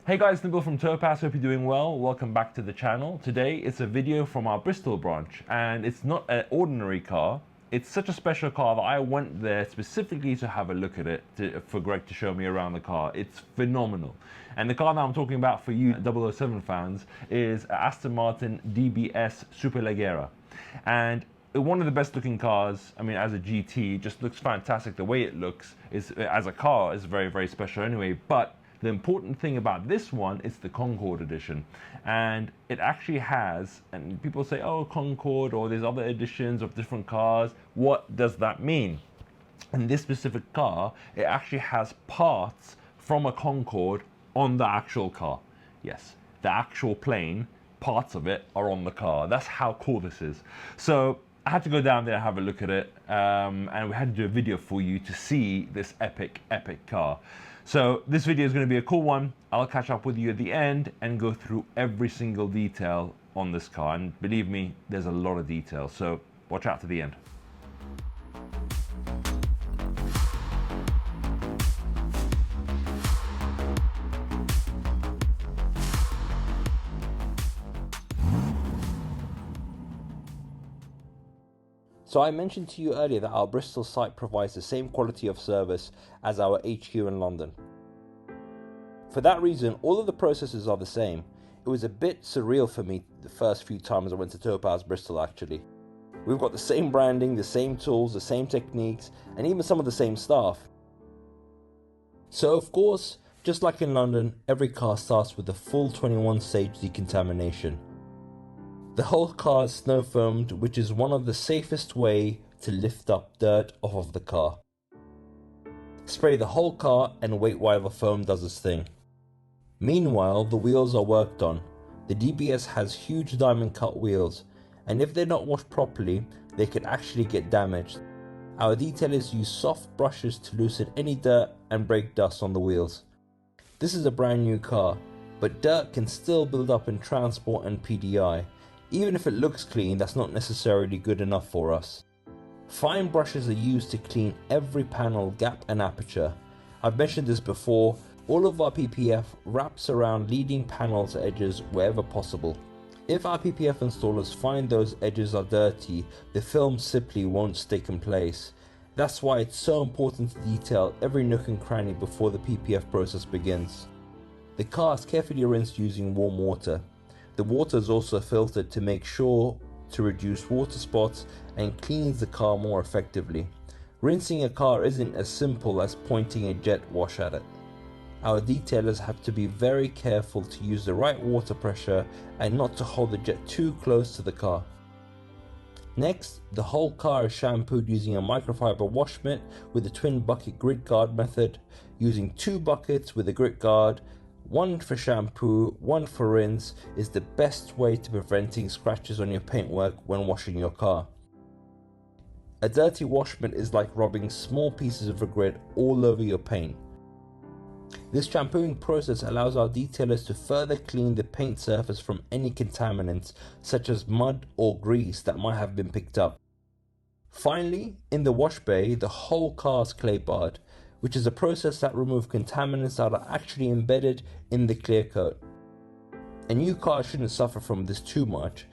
Hey guys, Nabil from Topaz, hope you're doing well. Welcome back to the channel. Today it's a video from our Bristol branch, and it's not an ordinary car. It's such a special car that I went there specifically to have a look at it, for Greg to show me around the car. It's phenomenal. And the car that I'm talking about for you 007 fans is Aston Martin DBS Superleggera. And one of the best looking cars, I mean, as a GT, just looks fantastic. The way it looks is, as a car, is very, very special anyway. But the important thing about this one is the Concorde Edition, and it actually has, and people say, oh, Concorde, or there's other editions of different cars. What does that mean? In this specific car, it actually has parts from a Concorde on the actual car. Yes, the actual plane, parts of it are on the car. That's how cool this is. So I had to go down there and have a look at it, and we had to do a video for you to see this epic car. So this video is going to be a cool one. I'll catch up with you at the end and go through every single detail on this car. And believe me, there's a lot of detail, so watch out to the end. So I mentioned to you earlier that our Bristol site provides the same quality of service as our HQ in London. For that reason, all of the processes are the same. It was a bit surreal for me the first few times I went to Topaz Bristol actually. We've got the same branding, the same tools, the same techniques, and even some of the same staff. So of course, just like in London, every car starts with a full 21-stage decontamination. The whole car is snow foamed, which is one of the safest way to lift up dirt off of the car. Spray the whole car and wait while the foam does its thing. Meanwhile, the wheels are worked on. The DBS has huge diamond cut wheels, and if they're not washed properly, they could actually get damaged. Our detailers use soft brushes to loosen any dirt and break dust on the wheels. This is a brand new car, but dirt can still build up in transport and PDI. Even if it looks clean, that's not necessarily good enough for us. Fine brushes are used to clean every panel, gap and aperture. I've mentioned this before, all of our PPF wraps around leading panels edges wherever possible. If our PPF installers find those edges are dirty, the film simply won't stick in place. That's why it's so important to detail every nook and cranny before the PPF process begins. The car is carefully rinsed using warm water. The water is also filtered to make sure to reduce water spots and cleans the car more effectively. Rinsing a car isn't as simple as pointing a jet wash at it. Our detailers have to be very careful to use the right water pressure and not to hold the jet too close to the car. Next, the whole car is shampooed using a microfiber wash mitt with the twin bucket grit guard method, using 2 buckets with a grit guard. One for shampoo, one for rinse is the best way to preventing scratches on your paintwork when washing your car. A dirty wash mitt is like rubbing small pieces of grit all over your paint. This shampooing process allows our detailers to further clean the paint surface from any contaminants such as mud or grease that might have been picked up. Finally, in the wash bay, the whole car is clay barred, which is a process that removes contaminants that are actually embedded in the clear coat. A new car shouldn't suffer from this too much,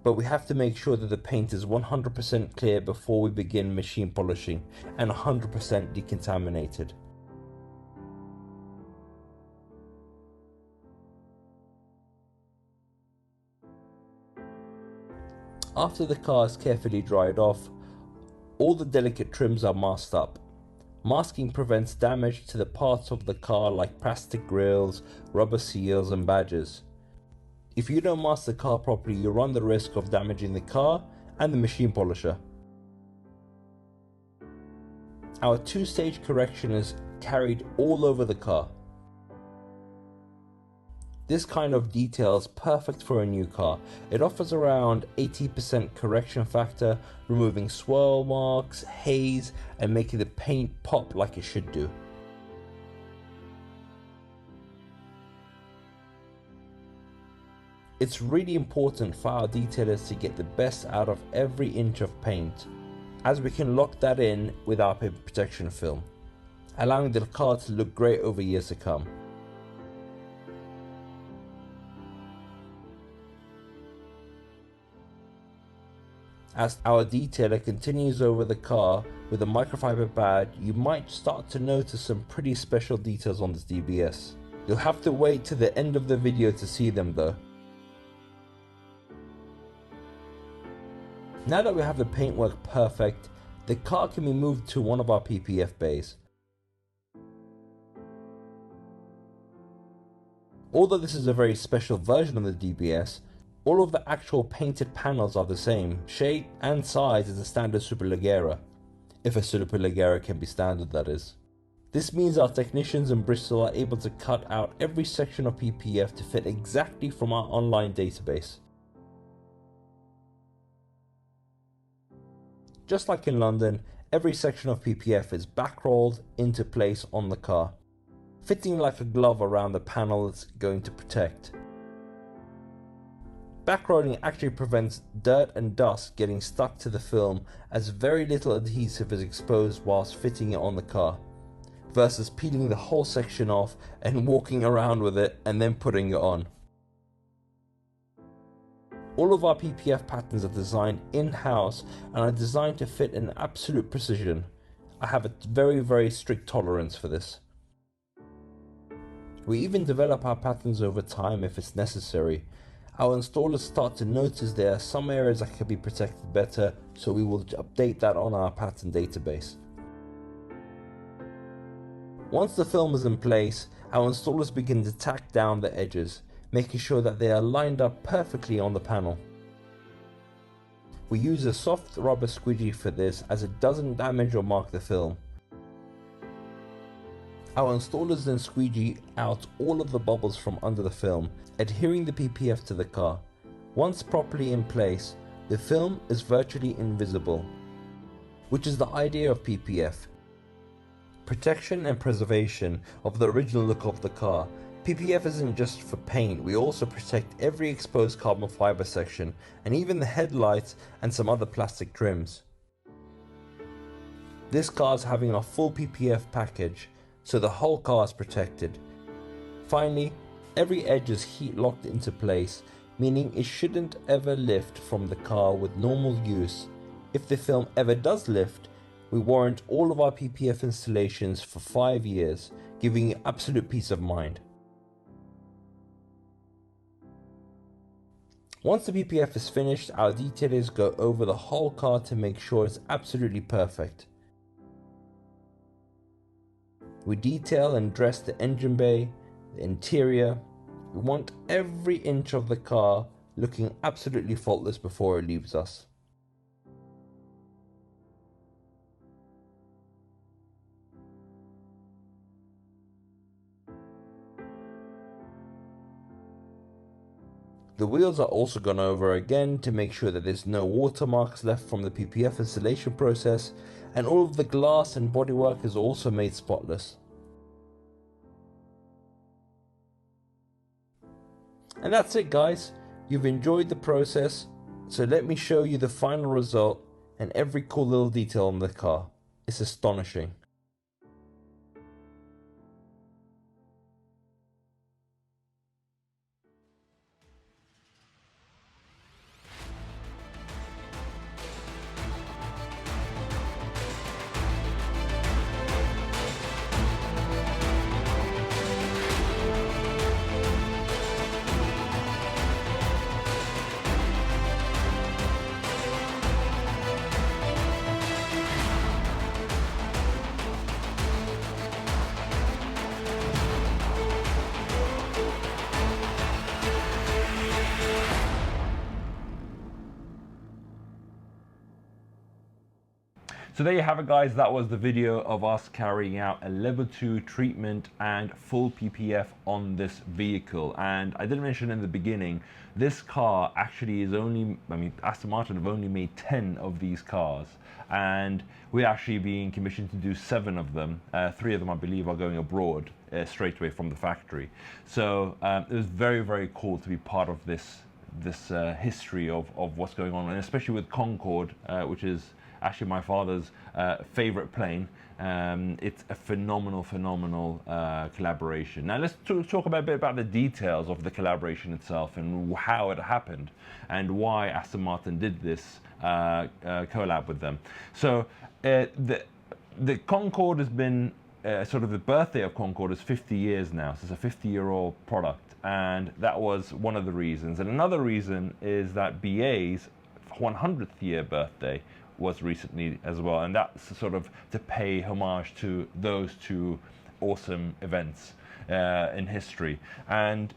but we have to make sure that the paint is 100% clear before we begin machine polishing and 100% decontaminated. After the car is carefully dried off, all the delicate trims are masked up. Masking prevents damage to the parts of the car like plastic grills, rubber seals and badges. If you don't mask the car properly, you run the risk of damaging the car and the machine polisher. Our 2-stage correction is carried all over the car. This kind of detail is perfect for a new car. It offers around 80% correction factor, removing swirl marks, haze, and making the paint pop like it should do. It's really important for our detailers to get the best out of every inch of paint, as we can lock that in with our paint protection film, allowing the car to look great over years to come. As our detailer continues over the car with a microfiber badge, you might start to notice some pretty special details on this DBS. You'll have to wait to the end of the video to see them though. Now that we have the paintwork perfect, the car can be moved to one of our PPF bays. Although this is a very special version of the DBS, all of the actual painted panels are the same, shape and size as a standard Superleggera, if a Superleggera can be standard, that is. This means our technicians in Bristol are able to cut out every section of PPF to fit exactly from our online database. Just like in London, every section of PPF is back-rolled into place on the car, fitting like a glove around the panel it's going to protect. Backrolling actually prevents dirt and dust getting stuck to the film, as very little adhesive is exposed whilst fitting it on the car, versus peeling the whole section off and walking around with it and then putting it on. All of our PPF patterns are designed in-house and are designed to fit in absolute precision. I have a very strict tolerance for this. We even develop our patterns over time if it's necessary. Our installers start to notice there are some areas that can be protected better, so we will update that on our pattern database. Once the film is in place, our installers begin to tack down the edges, making sure that they are lined up perfectly on the panel. We use a soft rubber squeegee for this, as it doesn't damage or mark the film. Our installers then squeegee out all of the bubbles from under the film, adhering the PPF to the car. Once properly in place, the film is virtually invisible, which is the idea of PPF. Protection and preservation of the original look of the car. PPF isn't just for paint, we also protect every exposed carbon fiber section and even the headlights and some other plastic trims. This car is having a full PPF package, so the whole car is protected. Finally, every edge is heat locked into place, meaning it shouldn't ever lift from the car with normal use. If the film ever does lift, we warrant all of our PPF installations for 5 years, giving you absolute peace of mind. Once the PPF is finished, our detailers go over the whole car to make sure it's absolutely perfect. We detail and dress the engine bay, the interior. We want every inch of the car looking absolutely faultless before it leaves us. The wheels are also gone over again to make sure that there's no watermarks left from the PPF installation process, and all of the glass and bodywork is also made spotless. And that's it guys, you've enjoyed the process, so let me show you the final result and every cool little detail on the car. It's astonishing. So there you have it guys, that was the video of us carrying out a level 2 treatment and full PPF on this vehicle. And I did mention in the beginning, this car actually is only, Aston Martin have only made 10 of these cars, and we're actually being commissioned to do 7 of them. 3 of them I believe are going abroad straight away from the factory. So it was very cool to be part of this history of what's going on, and especially with Concorde, which is actually my father's favorite plane. It's a phenomenal collaboration. Now let's talk a bit about the details of the collaboration itself and how it happened and why Aston Martin did this collab with them. So the Concorde has been sort of the birthday of Concorde is 50 years now. So it's a 50-year-old product, and that was one of the reasons. And another reason is that BA's 100th year birthday was recently as well, and that's sort of to pay homage to those two awesome events in history. And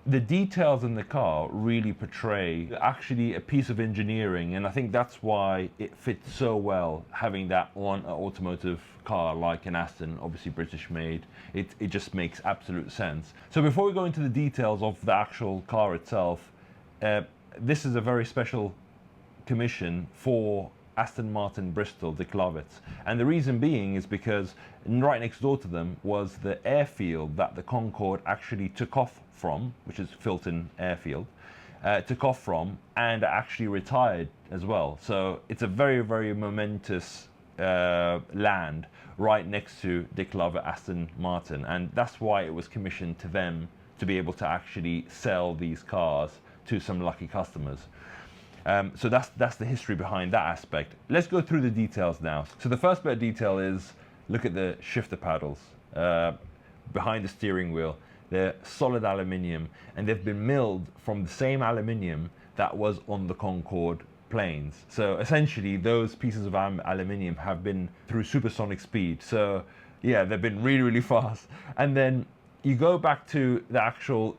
the details in the car really portray actually a piece of engineering, and I think that's why it fits so well having that on an automotive car like an Aston, obviously British made. It just makes absolute sense. So before we go into the details of the actual car itself, this is a very special commission for Aston Martin Bristol DBS, and the reason being is because right next door to them was the airfield that the Concorde actually took off from, which is Filton Airfield, took off from and actually retired as well. So it's a very momentous land right next to DBS Aston Martin, and that's why it was commissioned to them to be able to actually sell these cars to some lucky customers. So that's the history behind that aspect. Let's go through the details now. So the first bit of detail is, look at the shifter paddles behind the steering wheel. They're solid aluminium, and they've been milled from the same aluminium that was on the Concorde planes. So essentially those pieces of aluminium have been through supersonic speed. So yeah, they've been really fast. And then you go back to the actual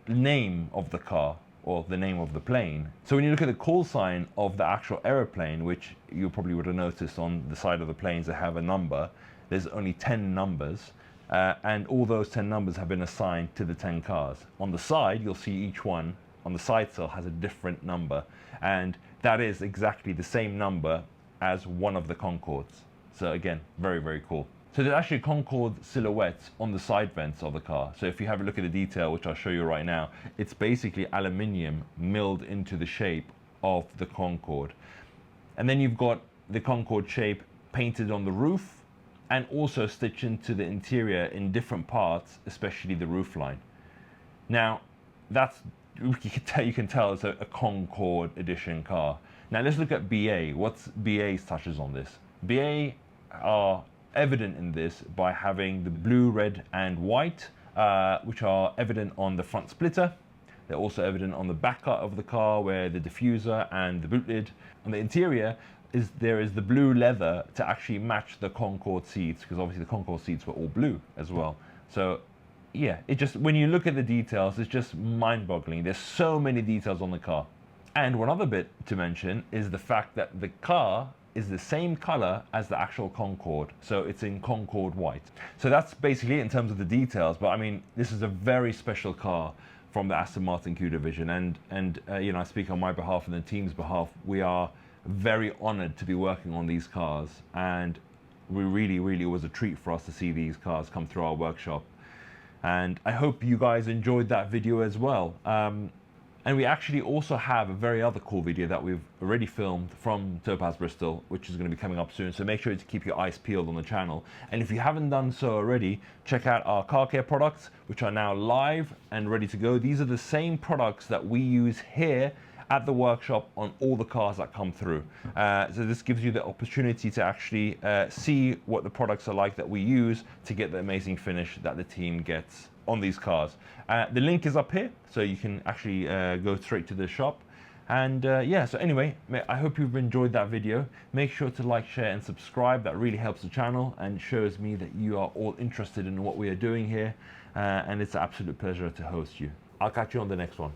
name of the car, or the name of the plane. So when you look at the call sign of the actual aeroplane, which you probably would have noticed on the side of the planes, they have a number. There's only 10 numbers, and all those 10 numbers have been assigned to the 10 cars. On the side, you'll see each one on the side sill has a different number, and that is exactly the same number as one of the Concordes. So again, very cool. So there's actually Concorde silhouettes on the side vents of the car. So if you have a look at the detail, which I'll show you right now, it's basically aluminium milled into the shape of the Concorde. And then you've got the Concorde shape painted on the roof and also stitched into the interior in different parts, especially the roofline. Now, you can tell it's a Concorde Edition car. Now let's look at BA. What's BA's touches on this? BA are evident in this by having the blue, red and white, which are evident on the front splitter. They're also evident on the back of the car, where the diffuser and the boot lid. On the interior, there is the blue leather to actually match the Concorde seats, because obviously the Concorde seats were all blue as well. So yeah, when you look at the details, it's just mind-boggling. There's so many details on the car. And one other bit to mention is the fact that the car is the same color as the actual Concorde, so it's in Concorde white. So that's basically it in terms of the details, but I mean, this is a very special car from the Aston Martin Q division, and you know, I speak on my behalf and the team's behalf. We are very honored to be working on these cars, and we really was a treat for us to see these cars come through our workshop. And I hope you guys enjoyed that video as well. And we actually also have a very other cool video that we've already filmed from Topaz Bristol, which is going to be coming up soon. So make sure to keep your eyes peeled on the channel. And if you haven't done so already, check out our car care products, which are now live and ready to go. These are the same products that we use here at the workshop on all the cars that come through. So this gives you the opportunity to actually see what the products are like that we use to get the amazing finish that the team gets on these cars. The link is up here, so you can actually go straight to the shop. And yeah, so anyway, I hope you've enjoyed that video. Make sure to like, share and subscribe. That really helps the channel and shows me that you are all interested in what we are doing here. And it's an absolute pleasure to host you. I'll catch you on the next one.